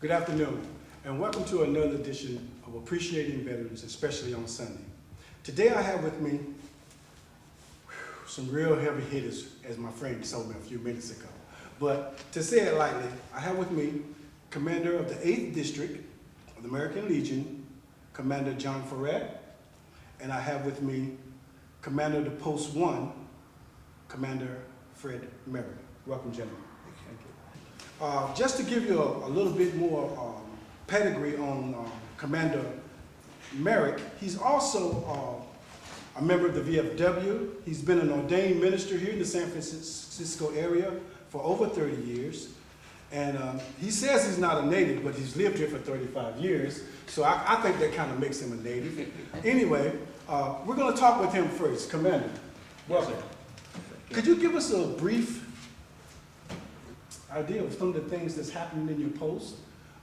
Good afternoon, and welcome to another edition of Appreciating Veterans, especially on Sunday. Today I have with me some real heavy hitters, as my friend told me a few minutes ago. But to say it lightly, I have with me Commander of the 8th District of the American Legion, Commander John Ferret, and I have with me Commander of the Post 1, Commander Fred Merritt. Welcome, gentlemen. Thank you. Just to give you a little bit more pedigree on Commander Merritt, he's also a member of the VFW. He's been an ordained minister here in the San Francisco area for over 30 years. And he says he's not a native, but he's lived here for 35 years. So I think that kind of makes him a native. Anyway, we're going to talk with him first. Commander, welcome. Yes, could you give us a brief idea of some of the things that's happening in your post,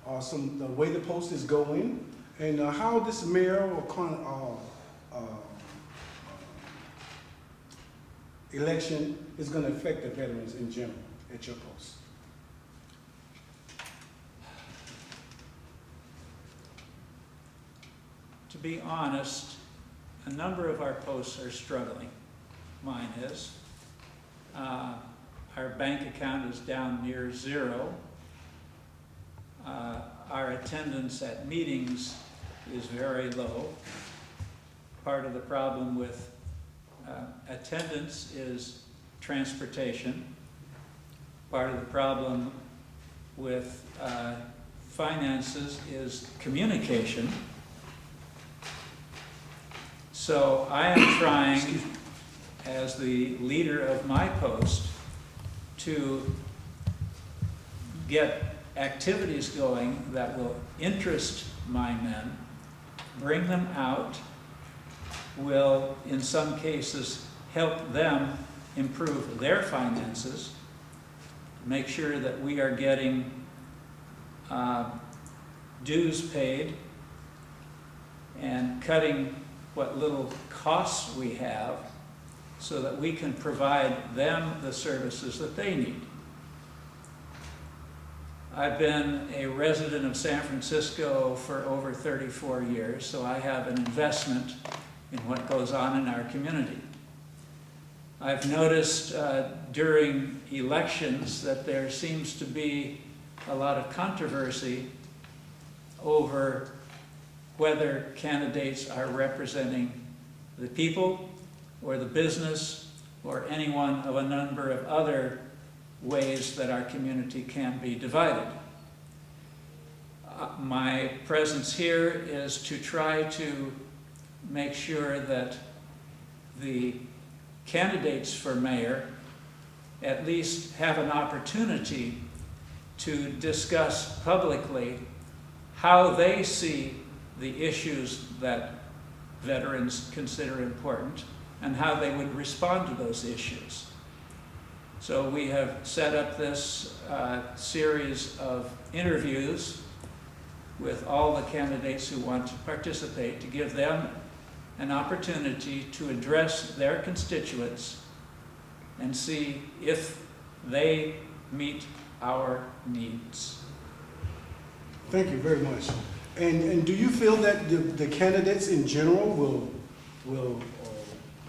the way the post is going, and how this mayoral election is going to affect the veterans in general at your post? To be honest, a number of our posts are struggling. Mine is. Our bank account is down near zero. Our attendance at meetings is very low. Part of the problem with attendance is transportation. Part of the problem with finances is communication. So I am trying, as the leader of my post, to get activities going that will interest my men, bring them out, will in some cases help them improve their finances, make sure that we are getting dues paid and cutting what little costs we have so that we can provide them the services that they need. I've been a resident of San Francisco for over 34 years, so I have an investment in what goes on in our community. I've noticed during elections that there seems to be a lot of controversy over whether candidates are representing the people or the business or any one of a number of other ways that our community can be divided. My presence here is to try to make sure that the candidates for mayor at least have an opportunity to discuss publicly how they see the issues that veterans consider important and how they would respond to those issues. So we have set up this series of interviews with all the candidates who want to participate to give them an opportunity to address their constituents and see if they meet our needs. Thank you very much. And do you feel that the candidates in general will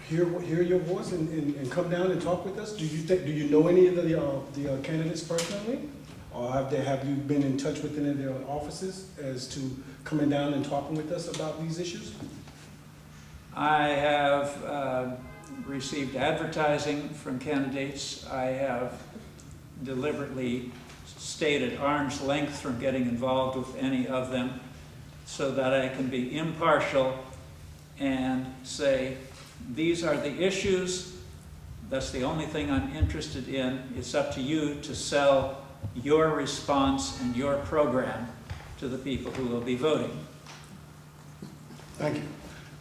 hear your voice and come down and talk with us? Do you know any of the candidates personally, or have you been in touch with any of their offices as to coming down and talking with us about these issues? I have received advertising from candidates. I have deliberately stayed at arm's length from getting involved with any of them so that I can be impartial and say, these are the issues, that's the only thing I'm interested in. It's up to you to sell your response and your program to the people who will be voting. Thank you.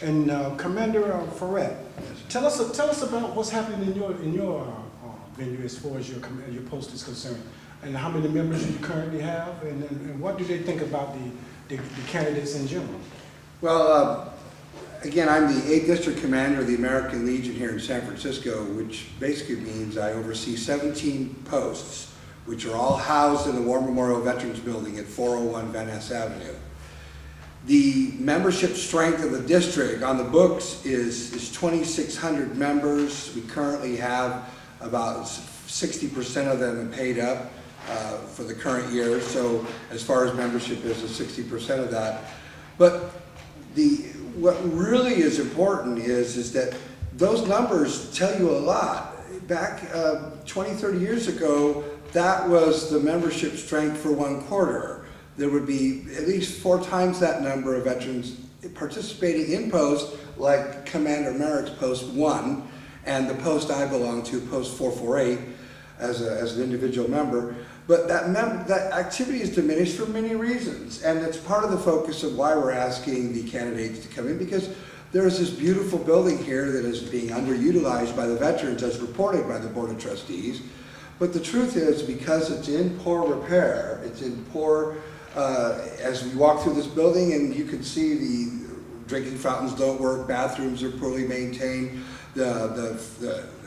And Commander Ferret, tell us about what's happening in your venue as far as your post is concerned, and how many members you currently have, and what do they think about the candidates in general? Well, again, I'm the 8th District Commander of the American Legion here in San Francisco, which basically means I oversee 17 posts which are all housed in the War Memorial Veterans Building at 401 Van Ness Avenue. The membership strength of the district on the books is 2,600 members. We currently have about 60% of them paid up for the current year. So as far as membership is, 60% of that. But what really is important is that those numbers tell you a lot. Back 20, 30 years ago, that was the membership strength for one quarter. There would be at least 4 times that number of veterans participating in posts like Commander Merrick's Post 1 and the post I belong to, Post 448, as an individual member. But that activity is diminished for many reasons, and it's part of the focus of why we're asking the candidates to come in, because there is this beautiful building here that is being underutilized by the veterans as reported by the Board of Trustees. But the truth is, because it's in poor repair, it's in poor, as we walk through this building and you can see the drinking fountains don't work, bathrooms are poorly maintained, the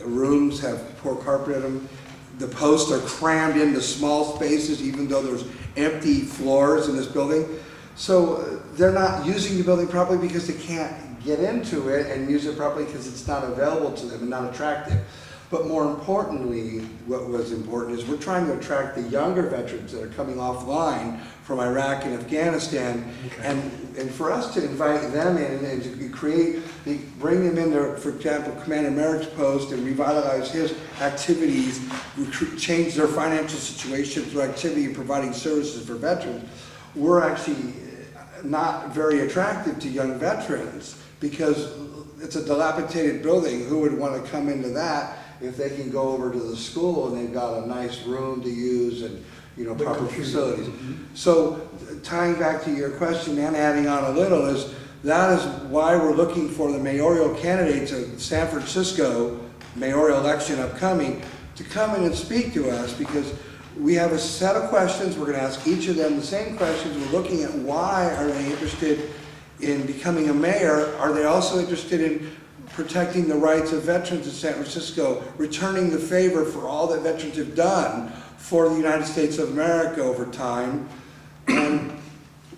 rooms have poor carpet in them, the posts are crammed into small spaces even though there's empty floors in this building. So they're not using the building properly because they can't get into it and use it properly because it's not available to them and not attractive. But more importantly, what was important is we're trying to attract the younger veterans that are coming offline from Iraq and Afghanistan, okay. and for us to invite them in and to bring them in there, for example, Commander Merrick's post, and revitalize his activities, change their financial situation through activity and providing services for veterans. We're actually not very attractive to young veterans because it's a dilapidated building. Who would want to come into that if they can go over to the school and they've got a nice room to use and proper facilities? Mm-hmm. So tying back to your question and adding on a little is that is why we're looking for the mayoral candidates of San Francisco, mayoral election upcoming, to come in and speak to us, because we have a set of questions. We're going to ask each of them the same questions. We're looking at why are they interested in becoming a mayor. Are they also interested in protecting the rights of veterans in San Francisco, returning the favor for all that veterans have done for the United States of America over time, and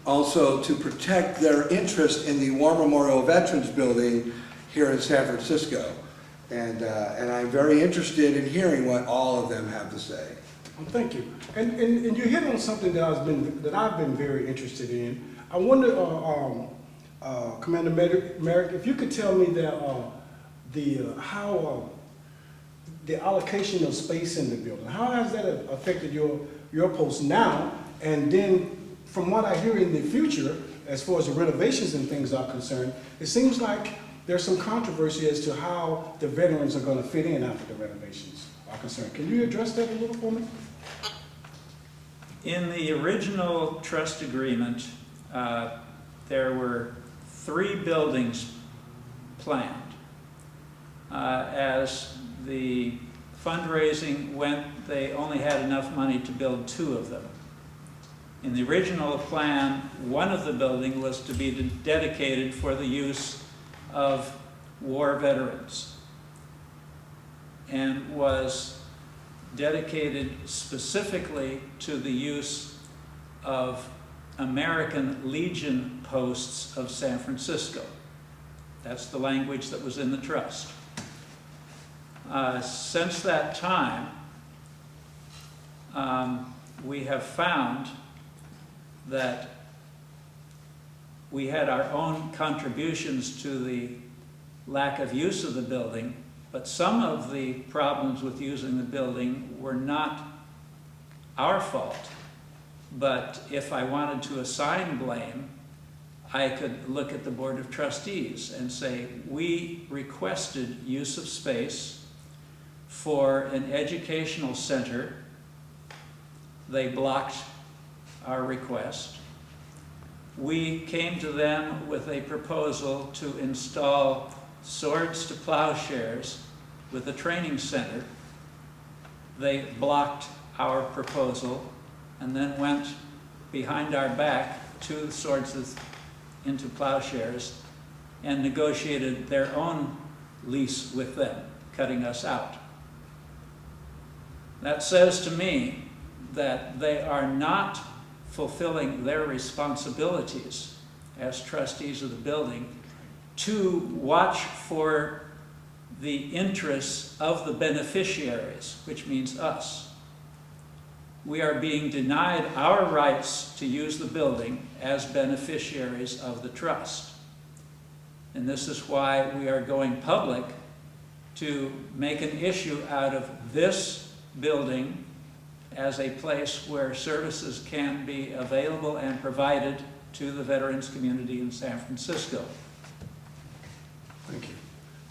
also to protect their interest in the War Memorial Veterans Building here in San Francisco. And I'm very interested in hearing what all of them have to say. Well, thank you. And you hit on something that I've been very interested in. I wonder, Commander Merrick, if you could tell me that how the allocation of space in the building, how has that affected your post now? And then, from what I hear in the future, as far as the renovations and things are concerned, it seems like there's some controversy as to how the veterans are going to fit in after the renovations are concerned. Can you address that a little for me? In the original trust agreement, there were 3 buildings planned. As the fundraising went, they only had enough money to build 2 of them. In the original plan, one of the buildings was to be dedicated for the use of war veterans and was dedicated specifically to the use of American Legion posts of San Francisco. That's the language that was in the trust. Since that time, we have found that we had our own contributions to the lack of use of the building, but some of the problems with using the building were not our fault. But if I wanted to assign blame, I could look at the Board of Trustees and say, we requested use of space for an educational center. They blocked our request. We came to them with a proposal to install swords to plowshares with a training center. They blocked our proposal and then went behind our back to the swords into plowshares and negotiated their own lease with them, cutting us out. That says to me that they are not fulfilling their responsibilities as trustees of the building to watch for the interests of the beneficiaries, which means us. We are being denied our rights to use the building as beneficiaries of the trust. And this is why we are going public to make an issue out of this building as a place where services can be available and provided to the veterans community in San Francisco. Thank you.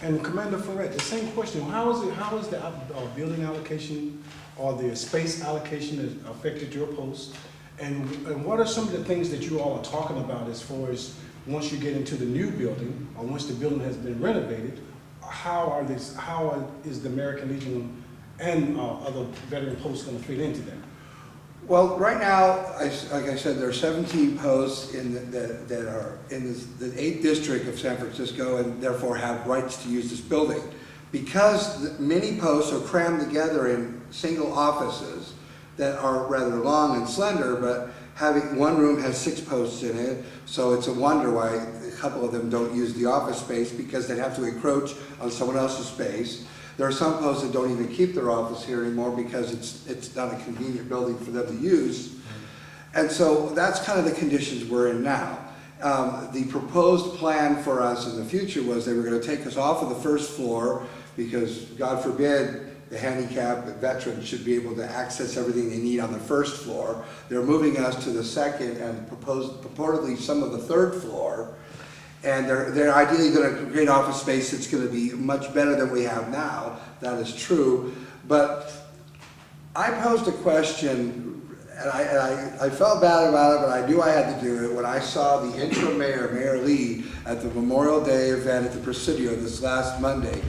And Commander Ferret, the same question. How is the building allocation or the space allocation that affected your post? And what are some of the things that you all are talking about as far as once you get into the new building or once the building has been renovated, how is the American Legion and other veteran posts going to fit into that? Well, right now, like I said, there are 17 posts that are in the 8th district of San Francisco and therefore have rights to use this building. Because many posts are crammed together in single offices that are rather long and slender, but having one room has 6 posts in it, so it's a wonder why a couple of them don't use the office space because they'd have to encroach on someone else's space. There are some posts that don't even keep their office here anymore because it's not a convenient building for them to use. And so that's kind of the conditions we're in now. The proposed plan for us in the future was they were going to take us off of the first floor because, God forbid, the handicapped veterans should be able to access everything they need on the first floor. They're moving us to the second and purportedly some of the third floor. And they're ideally going to create office space that's going to be much better than we have now. That is true. But I posed a question, and I felt bad about it, but I knew I had to do it when I saw the interim mayor, Mayor Lee, at the Memorial Day event at the Presidio this last Monday.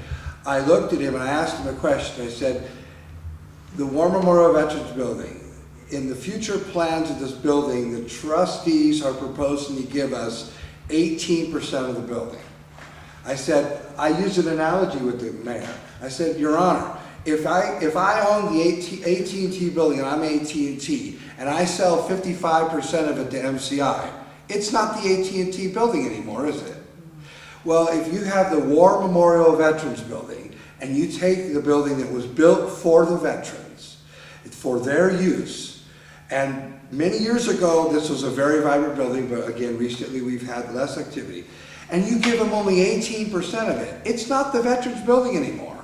I looked at him and I asked him a question. I said, the War Memorial Veterans Building, in the future plans of this building, the trustees are proposing to give us 18% of the building. I said, I used an analogy with the mayor. I said, Your Honor, if I own the AT&T building and I'm AT&T and I sell 55% of it to MCI, it's not the AT&T building anymore, is it? Well, if you have the War Memorial Veterans Building and you take the building that was built for the veterans, for their use, and many years ago this was a very vibrant building, but again recently we've had less activity, and you give them only 18% of it, it's not the veterans building anymore.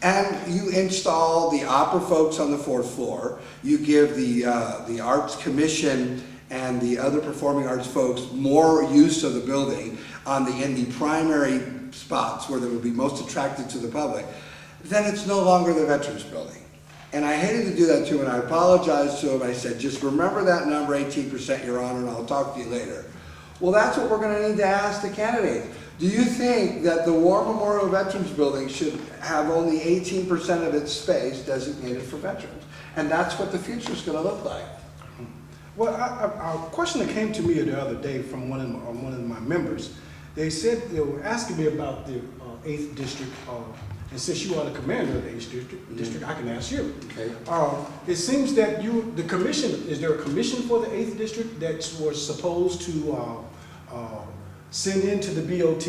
And you install the opera folks on the 4th floor, you give the Arts Commission and the other performing arts folks more use of the building in the primary spots where they would be most attracted to the public, then it's no longer the veterans building. And I hated to do that to him, and I apologized to him. I said, just remember that number, 18%, Your Honor, and I'll talk to you later. Well, that's what we're going to need to ask the candidates. Do you think that the War Memorial Veterans Building should have only 18% of its space designated for veterans? And that's what the future is going to look like. Well, a question that came to me the other day from one of my members, they were asking me about the 8th district, and since you are the commander of the 8th district, I can ask you. Okay. It seems that the commission, is there a commission for the 8th district that was supposed to send into the BOT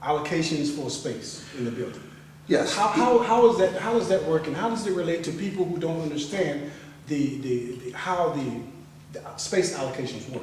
allocations for space in the building? Yes. How is that working? How does it relate to people who don't understand how the space allocations work?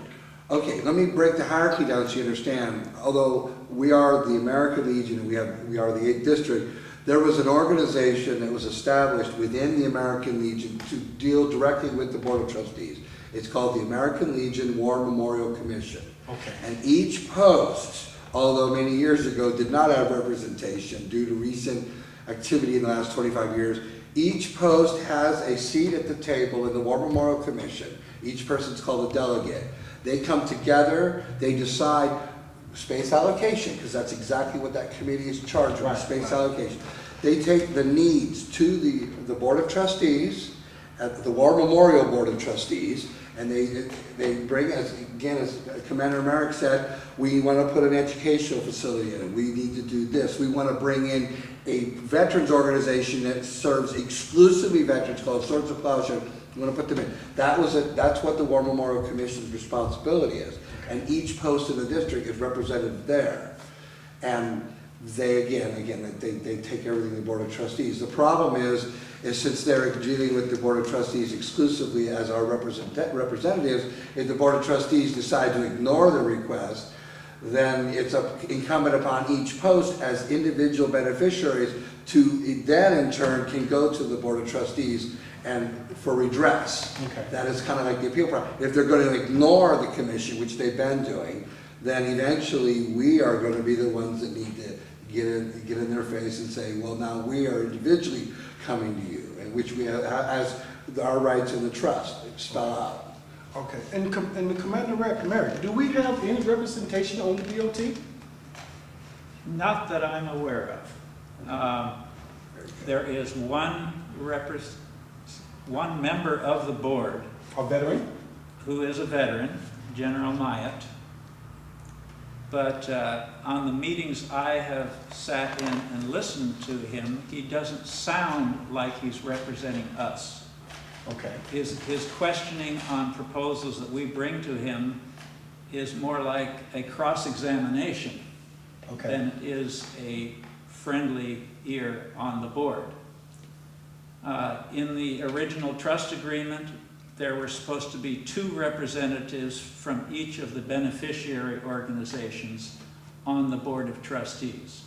Okay, let me break the hierarchy down so you understand. Although we are the American Legion and we are the 8th District, there was an organization that was established within the American Legion to deal directly with the Board of Trustees. It's called the American Legion War Memorial Commission. Okay. And each post, although many years ago did not have representation due to recent activity in the last 25 years, each post has a seat at the table in the War Memorial Commission. Each person's called a delegate. They come together, they decide space allocation, because that's exactly what that committee is charged with, space allocation. They take the needs to the Board of Trustees, at the War Memorial Board of Trustees, and they bring, as Commander Merrick said, we want to put an educational facility in it. We need to do this. We want to bring in a veterans organization that serves exclusively veterans called Swords of Plowshare. I'm going to put them in. That's what the War Memorial Commission's responsibility is. And each post in the district is represented there. And they, they take everything to the Board of Trustees. The problem is since they're dealing with the Board of Trustees exclusively as our representatives, if the Board of Trustees decide to ignore the request, then it's incumbent upon each post as individual beneficiaries to then in turn can go to the Board of Trustees and for redress. Okay. That is kind of like the appeal process. If they're going to ignore the commission, which they've been doing, then eventually we are going to be the ones that need to get in their face and say, well, now we are individually coming to you, and which we have as our rights in the trust spell out. Okay, and the Commander Merrick, do we have any representation on the BOT? Not that I'm aware of. There is one member of the board A veteran? who is a veteran, General Myatt. But on the meetings I have sat in and listened to him, he doesn't sound like he's representing us. Okay. His questioning on proposals that we bring to him is more like a cross-examination Okay. than it is a friendly ear on the board. In the original trust agreement, there were supposed to be 2 representatives from each of the beneficiary organizations on the Board of Trustees.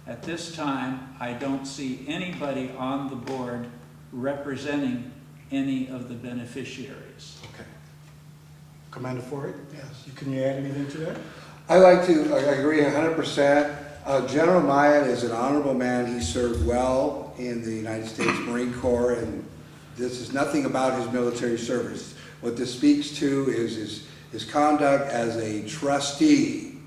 At this time, I don't see anybody on the board representing any of the beneficiaries. Okay. Commander Ford? Yes. Can you add anything to that? I agree 100%. General Myatt is an honorable man. He served well in the United States Marine Corps, and this is nothing about his military service. What this speaks to is his conduct as a trustee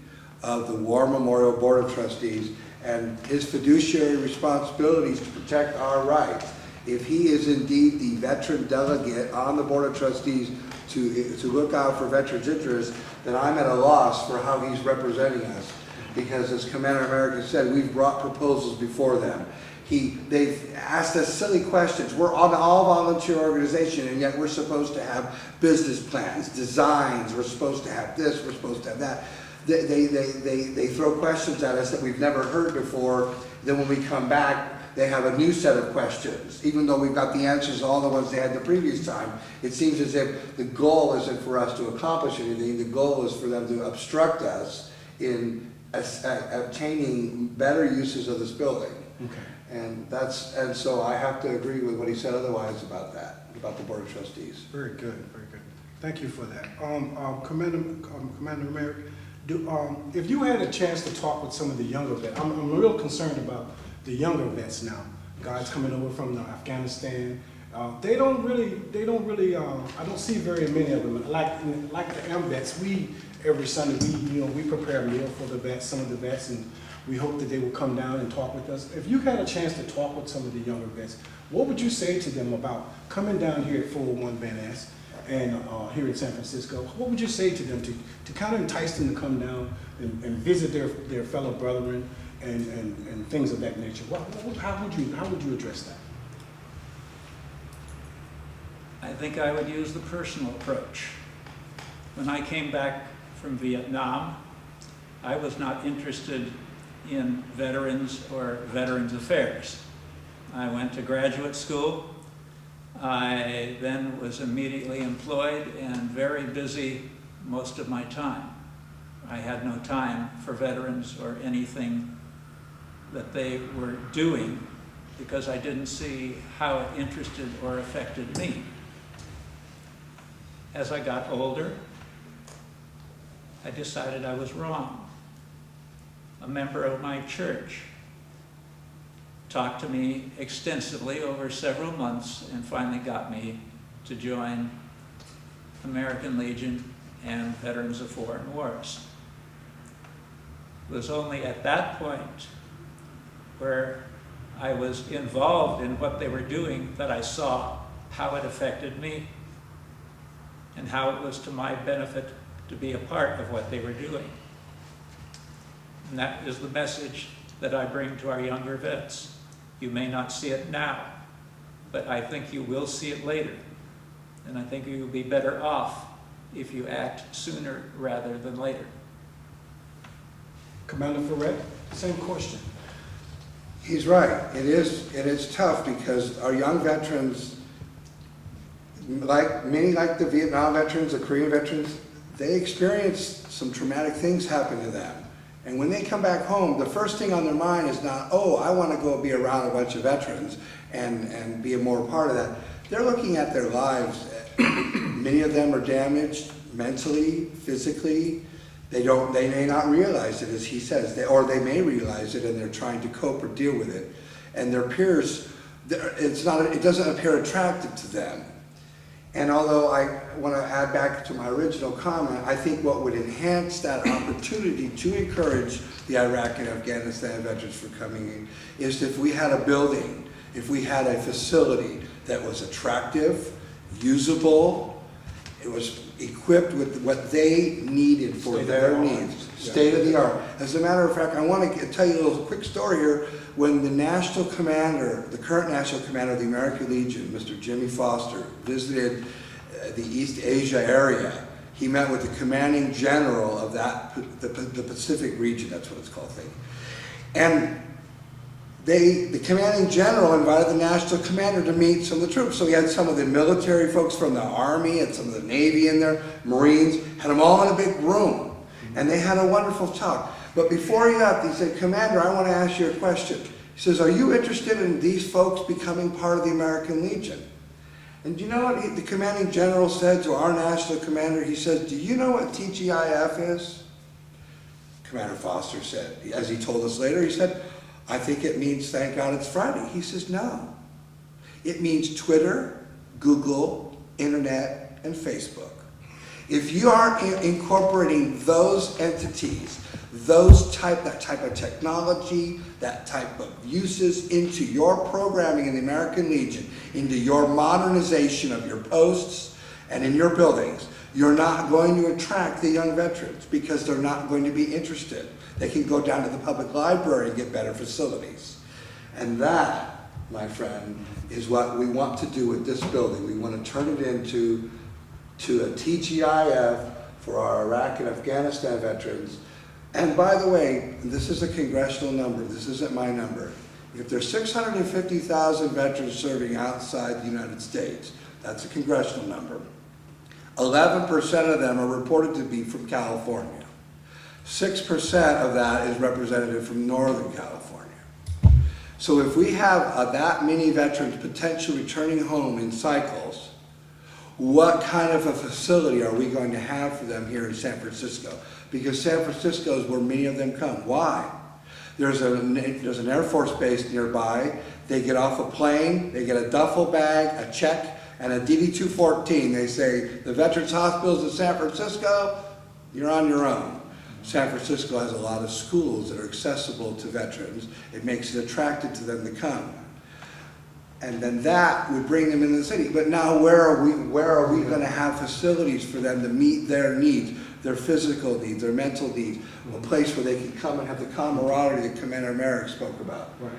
of the War Memorial Board of Trustees and his fiduciary responsibilities to protect our rights. If he is indeed the veteran delegate on the Board of Trustees to look out for veterans' interests, then I'm at a loss for how he's representing us. Because as Commander Merrick said, we've brought proposals before them. They've asked us silly questions. We're an all-volunteer organization, and yet we're supposed to have business plans, designs. We're supposed to have this. We're supposed to have that. They throw questions at us that we've never heard before. Then when we come back, they have a new set of questions. Even though we've got the answers to all the ones they had the previous time, it seems as if the goal isn't for us to accomplish anything. The goal is for them to obstruct us in obtaining better uses of this building. Okay. And so I have to agree with what he said otherwise about that, about the Board of Trustees. Very good, very good. Thank you for that. Commander Merrick, if you had a chance to talk with some of the younger vets, I'm real concerned about the younger vets now. Guys coming over from Afghanistan. They don't really. I don't see very many of them. Like the AMVETS, every Sunday we prepare a meal for the vets, some of the vets, and we hope that they will come down and talk with us. If you had a chance to talk with some of the younger vets, what would you say to them about coming down here at 401 Van Ness and here in San Francisco? What would you say to them to kind of entice them to come down and visit their fellow brethren and things of that nature? How would you address that? I think I would use the personal approach. When I came back from Vietnam, I was not interested in veterans or veterans affairs. I went to graduate school. I then was immediately employed and very busy most of my time. I had no time for veterans or anything that they were doing because I didn't see how it interested or affected me. As I got older, I decided I was wrong. A member of my church talked to me extensively over several months and finally got me to join American Legion and Veterans of Foreign Wars. It was only at that point where I was involved in what they were doing that I saw how it affected me and how it was to my benefit to be a part of what they were doing. And that is the message that I bring to our younger vets. You may not see it now, but I think you will see it later. And I think you'll be better off if you act sooner rather than later. Commander Ferret, same question. He's right. It's tough because our young veterans, many like the Vietnam veterans, the Korean veterans, they experienced some traumatic things happen to them. And when they come back home, the first thing on their mind is not, oh, I want to go be around a bunch of veterans and be a more part of that. They're looking at their lives. Many of them are damaged mentally, physically. They may not realize it, as he says, or they may realize it and they're trying to cope or deal with it. And their peers, it doesn't appear attractive to them. And although I want to add back to my original comment, I think what would enhance that opportunity to encourage the Iraq and Afghanistan veterans from coming in is if we had a building, if we had a facility that was attractive, usable, it was equipped with what they needed for their needs. State of the art. As a matter of fact, I want to tell you a little quick story here. When the national commander, the current national commander of the American Legion, Mr. Jimmy Foster, visited the East Asia area, he met with the commanding general of the Pacific region, that's what it's called, and the commanding general invited the national commander to meet some of the troops. So he had some of the military folks from the Army and some of the Navy in there, Marines, had them all in a big room. And they had a wonderful talk. But before he left, he said, Commander, I want to ask you a question. He says, are you interested in these folks becoming part of the American Legion? And do you know what the commanding general said to our national commander? He says, do you know what TGIF is? Commander Foster said, as he told us later, he said, I think it means thank God it's Friday. He says, no. It means Twitter, Google, Internet, and Facebook. If you aren't incorporating those entities, that type of technology, that type of uses into your programming in the American Legion, into your modernization of your posts and in your buildings, you're not going to attract the young veterans because they're not going to be interested. They can go down to the public library and get better facilities. And that, my friend, is what we want to do with this building. We want to turn it into a TGIF for our Iraq and Afghanistan veterans. And by the way, this is a congressional number. This isn't my number. If there's 650,000 veterans serving outside the United States, that's a congressional number. 11% of them are reported to be from California. 6% of that is representative from Northern California. So if we have that many veterans potentially returning home in cycles, what kind of a facility are we going to have for them here in San Francisco? Because San Francisco is where many of them come. Why? There's an Air Force base nearby. They get off a plane, they get a duffel bag, a check, and a DD-214. They say, the Veterans Hospitals in San Francisco, you're on your own. San Francisco has a lot of schools that are accessible to veterans. It makes it attractive to them to come. And then that would bring them into the city. But now where are we going to have facilities for them to meet their needs, their physical needs, their mental needs, a place where they can come and have the camaraderie that Commander Merrick spoke about. Right.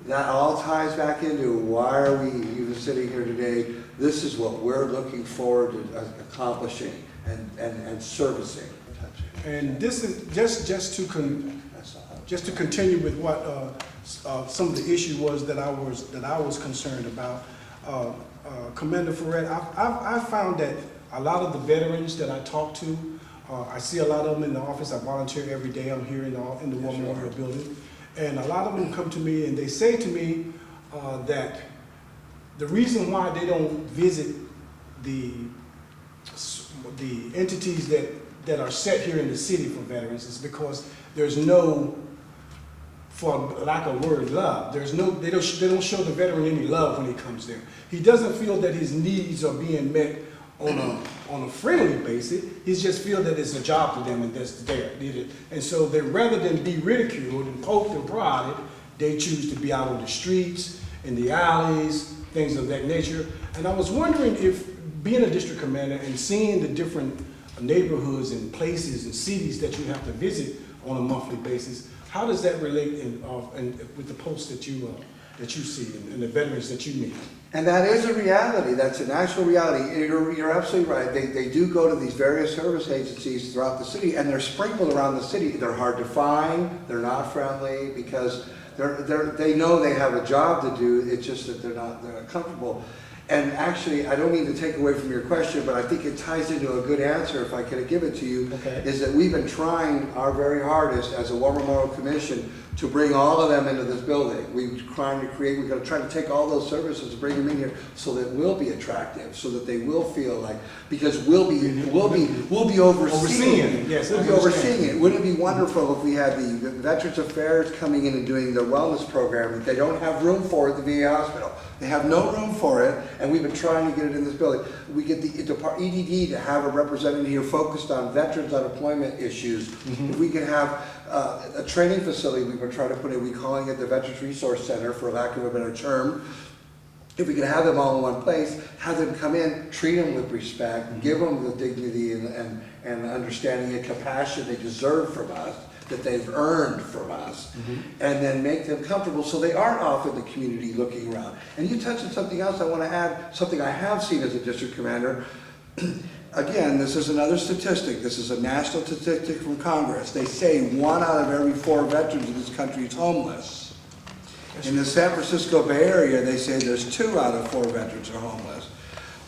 That all ties back into why are we even sitting here today? This is what we're looking forward to accomplishing and servicing. And this is just to continue with what some of the issue was that I was concerned about. Commander Ferret, I found that a lot of the veterans that I talk to, I see a lot of them in the office. I volunteer every day. I'm here in the War Memorial Building, and a lot of them come to me and they say to me that the reason why they don't visit the entities that are set here in the city for veterans is because there's no, for lack of word, love. They don't show the veteran any love when he comes there. He doesn't feel that his needs are being met on a friendly basis. He just feels that it's a job for them and that's there. And so they, rather than be ridiculed and poked and prodded, they choose to be out on the streets, in the alleys, things of that nature. And I was wondering if, being a district commander and seeing the different neighborhoods and places and cities that you have to visit on a monthly basis, How does that relate with the posts that you see and the veterans that you meet? And that is a reality, that's an actual reality. You're absolutely right. They do go to these various service agencies throughout the city, and they're sprinkled around the city. They're hard to find, they're not friendly, because they know they have a job to do, it's just that they're not comfortable. And actually, I don't mean to take away from your question, but I think it ties into a good answer, if I could give it to you, Okay. is that we've been trying our very hardest as a War Memorial Commission to bring all of them into this building. We're trying to we're going to try to take all those services and bring them in here so that we'll be attractive, so that they will feel like, because we'll be overseeing it. Yes, We'll be overseeing it. Wouldn't it be wonderful if we had the Veterans Affairs coming in and doing their wellness program that they don't have room for at the VA hospital? They have no room for it, and we've been trying to get it in this building. We get the EDD to have a representative here focused on veterans unemployment issues. If we could have a training facility we've been trying to put in, we're calling it the Veterans Resource Center, for lack of a better term. If we could have them all in one place, have them come in, treat them with respect, give them the dignity and understanding and compassion they deserve from us, that they've earned from us, and then make them comfortable so they aren't off in the community looking around. And you touched on something else I want to add, something I have seen as a district commander. Again, this is another statistic. This is a national statistic from Congress. They say 1 out of every 4 veterans in this country is homeless. In the San Francisco Bay Area, they say there's 2 out of 4 veterans are homeless.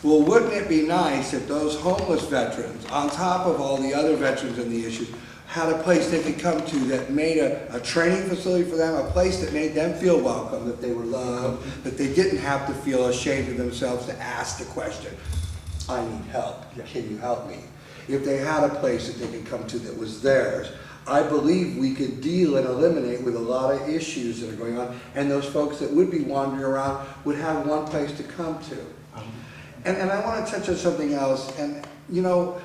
Well, wouldn't it be nice if those homeless veterans, on top of all the other veterans in the issue, had a place they could come to that made a training facility for them, a place that made them feel welcome, that they were loved, that they didn't have to feel ashamed of themselves to ask the question, I need help, can you help me? If they had a place that they could come to that was theirs, I believe we could deal and eliminate with a lot of issues that are going on, and those folks that would be wandering around would have one place to come to. And I want to touch on something else, and you know,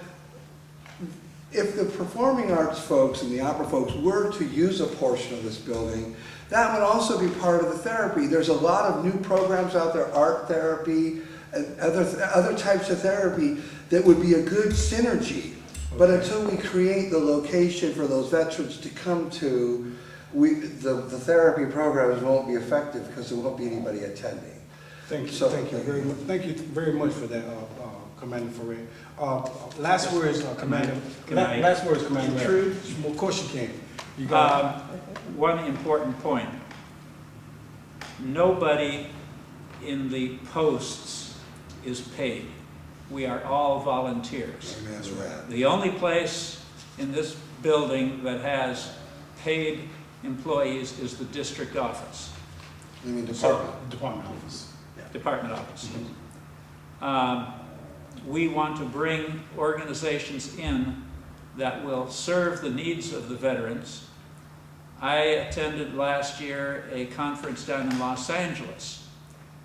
if the performing arts folks and the opera folks were to use a portion of this building, that would also be part of the therapy. There's a lot of new programs out there, art therapy, and other types of therapy that would be a good synergy. But until we create the location for those veterans to come to, the therapy programs won't be effective because there won't be anybody attending. Thank you. So, thank you very much. Thank you very much for that, Commander Foray. Last words, Commander. Last words, Commander. Intrude? Well, of course you can. You got One important point. Nobody in the posts is paid. We are all volunteers. Amen, that's right. The only place in this building that has paid employees is the district office, You mean department? Department office. department office. We want to bring organizations in that will serve the needs of the veterans. I attended last year a conference down in Los Angeles.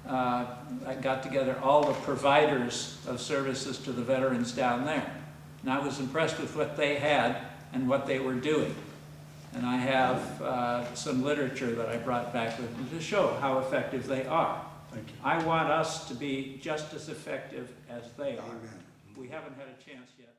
I got together all the providers of services to the veterans down there. And I was impressed with what they had and what they were doing. And I have some literature that I brought back with me to show how effective they are. Thank you. I want us to be just as effective as they are. Amen. We haven't had a chance yet.